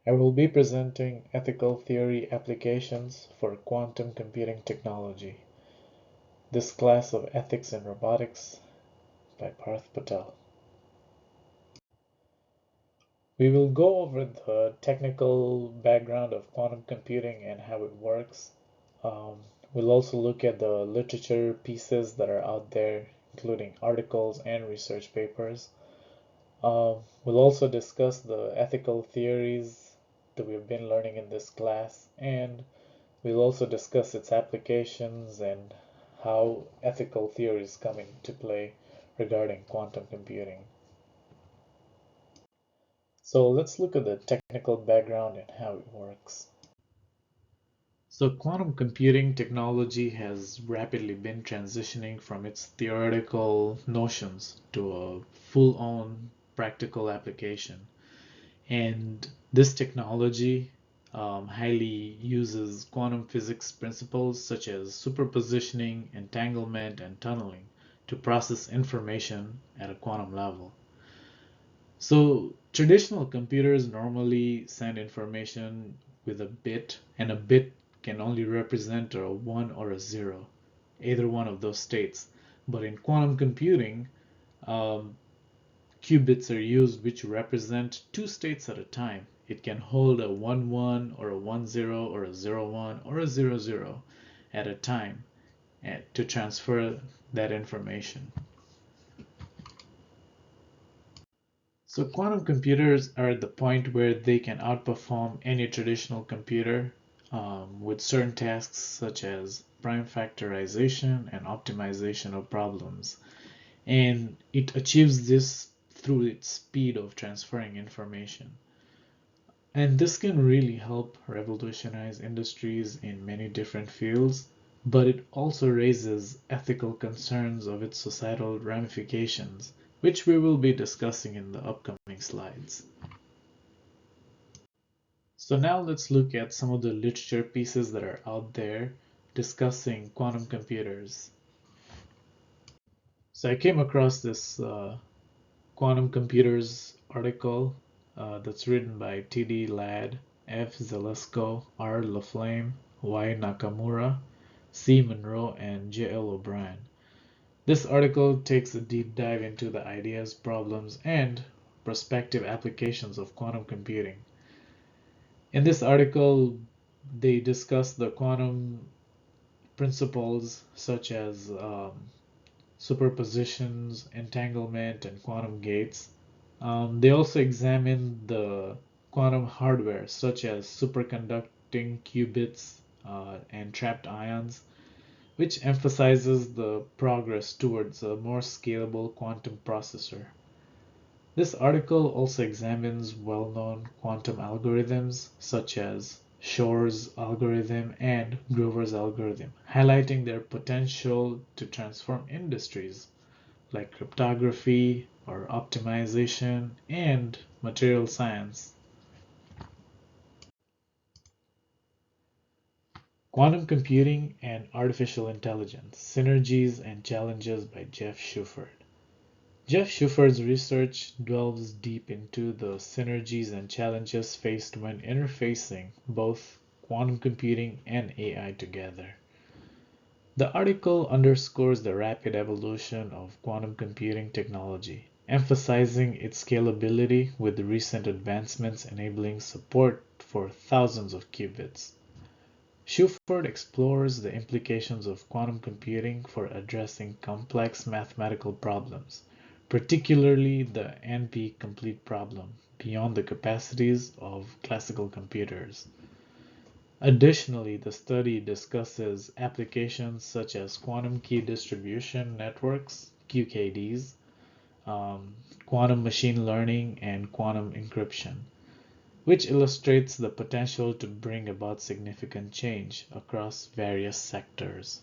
I will be presenting ethical theory applications for quantum computing technology. This class of ethics in robotics by Parth Patel. We will go over the technical background of quantum computing and how it works. Um, we'll also look at the literature pieces that are out there, including articles and research papers. We'll also discuss the ethical theories that we've been learning in this class, and we'll also discuss its applications and how ethical theories come into play regarding quantum computing. So let's look at the technical background and how it works. So quantum computing technology has rapidly been transitioning from its theoretical notions to a full-on practical application. And this technology highly uses quantum physics principles such as superpositioning, entanglement, and tunneling to process information at a quantum level. So traditional computers normally send information with a bit, and a bit can only represent a 1 or a 0, either one of those states. But in quantum computing, um, qubits are used which represent two states at a time. It can hold a 1 1 or a 1 0 or a 0 1 or a 0 0 at a time to transfer that information. So quantum computers are at the point where they can outperform any traditional computer with certain tasks such as prime factorization and optimization of problems. And it achieves this through its speed of transferring information. And this can really help revolutionize industries in many different fields, but it also raises ethical concerns of its societal ramifications, which we will be discussing in the upcoming slides. So now let's look at some of the literature pieces that are out there discussing quantum computers. So I came across this quantum computers article that's written by T.D. Ladd, F. Zalesko, R. Laflamme, Y. Nakamura, C. Monroe, and J. L. O'Brien. This article takes a deep dive into the ideas, problems, and prospective applications of quantum computing. In this article, they discuss the quantum principles such as superpositions, entanglement, and quantum gates. They also examine the quantum hardware such as superconducting qubits and trapped ions, which emphasizes the progress towards a more scalable quantum processor. This article also examines well-known quantum algorithms such as Shor's algorithm and Grover's algorithm, highlighting their potential to transform industries like cryptography or optimization and material science. Quantum Computing and Artificial Intelligence: Synergies and Challenges by Jeff Shuford. Jeff Shuford's research delves deep into the synergies and challenges faced when interfacing both quantum computing and AI together. The article underscores the rapid evolution of quantum computing technology, emphasizing its scalability with recent advancements enabling support for thousands of qubits. Shuford explores the implications of quantum computing for addressing complex mathematical problems, particularly the NP-complete problem, beyond the capacities of classical computers. Additionally, the study discusses applications such as quantum key distribution networks, QKDs, quantum machine learning, and quantum encryption, which illustrates the potential to bring about significant change across various sectors.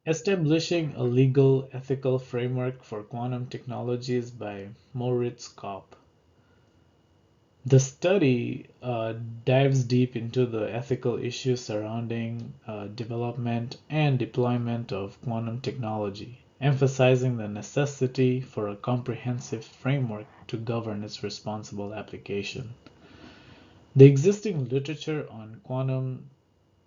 Establishing a legal ethical framework for quantum technologies by Moritz Kopp. The study dives deep into the ethical issues surrounding development and deployment of quantum technology, emphasizing the necessity for a comprehensive framework to govern its responsible application. The existing literature on quantum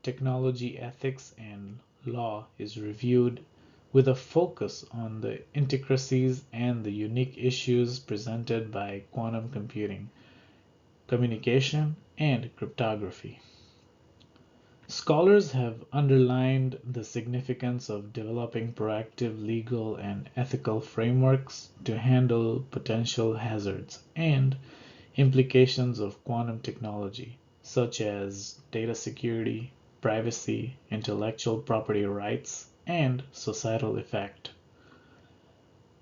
technology ethics and law is reviewed with a focus on the intricacies and the unique issues presented by quantum computing, communication, and cryptography. Scholars have underlined the significance of developing proactive legal and ethical frameworks to handle potential hazards and implications of quantum technology, such as data security, privacy, intellectual property rights, and societal effect.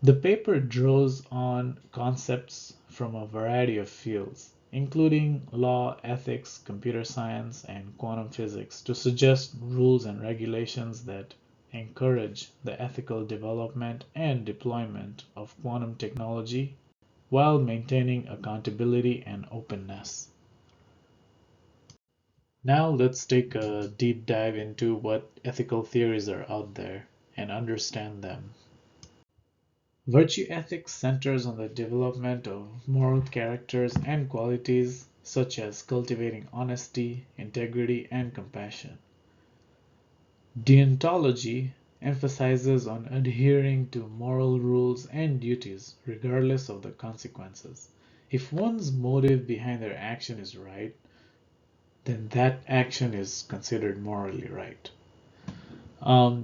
The paper draws on concepts from a variety of fields, including law, ethics, computer science, and quantum physics, to suggest rules and regulations that encourage the ethical development and deployment of quantum technology while maintaining accountability and openness. Now let's take a deep dive into what ethical theories are out there and understand them. Virtue ethics centers on the development of moral characters and qualities such as cultivating honesty, integrity, and compassion. Deontology emphasizes on adhering to moral rules and duties regardless of the consequences. If one's motive behind their action is right, then that action is considered morally right.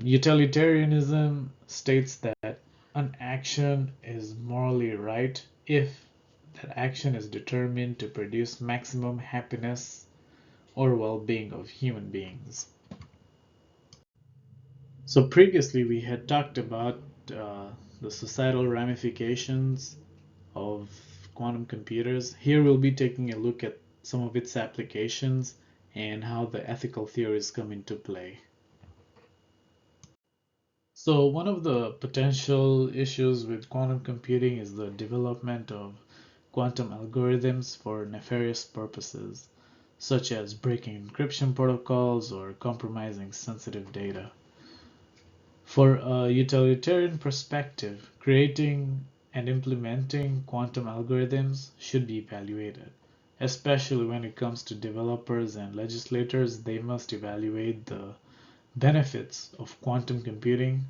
Utilitarianism states that an action is morally right if that action is determined to produce maximum happiness or well-being of human beings. So previously we had talked about the societal ramifications of quantum computers. Here we'll be taking a look at some of its applications and how the ethical theories come into play. So one of the potential issues with quantum computing is the development of quantum algorithms for nefarious purposes, such as breaking encryption protocols or compromising sensitive data. For a utilitarian perspective, creating and implementing quantum algorithms should be evaluated. Especially when it comes to developers and legislators, they must evaluate the benefits of quantum computing,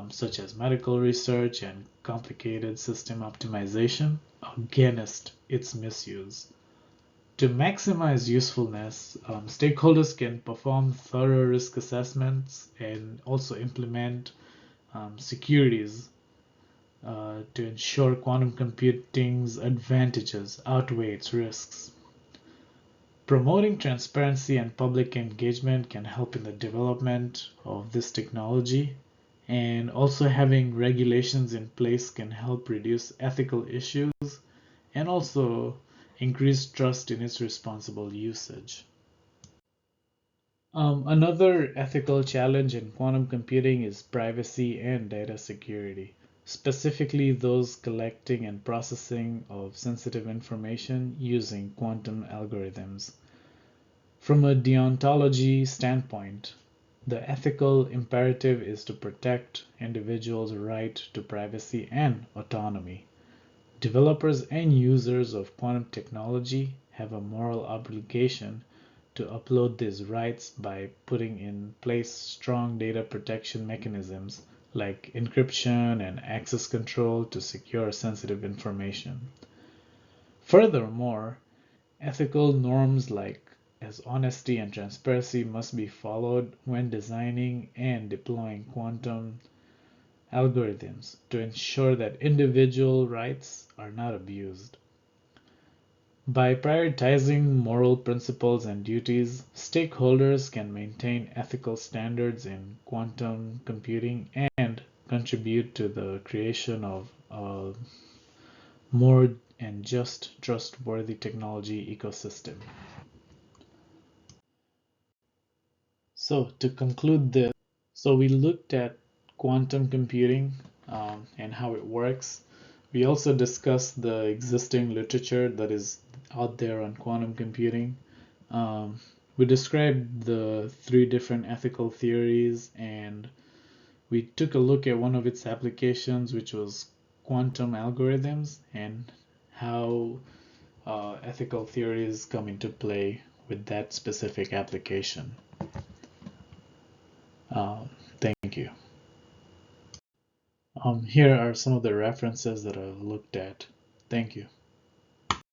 such as medical research and complicated system optimization, against its misuse. To maximize usefulness, stakeholders can perform thorough risk assessments and also implement securities to ensure quantum computing's advantages outweigh its risks. Promoting transparency and public engagement can help in the development of this technology, and also having regulations in place can help reduce ethical issues and also increase trust in its responsible usage. Another ethical challenge in quantum computing is privacy and data security, specifically those collecting and processing of sensitive information using quantum algorithms. From a deontology standpoint, the ethical imperative is to protect individuals' right to privacy and autonomy. Developers and users of quantum technology have a moral obligation to uphold these rights by putting in place strong data protection mechanisms like encryption and access control to secure sensitive information. Furthermore, ethical norms like as honesty and transparency must be followed when designing and deploying quantum algorithms to ensure that individual rights are not abused. By prioritizing moral principles and duties, stakeholders can maintain ethical standards in quantum computing and contribute to the creation of a more and just trustworthy technology ecosystem. So to conclude this, we looked at quantum computing and how it works. We also discussed the existing literature that is out there on quantum computing. We described the three different ethical theories, and we took a look at one of its applications, which was quantum algorithms, and how ethical theories come into play with that specific application. Thank you. Here are some of the references that I've looked at. Thank you.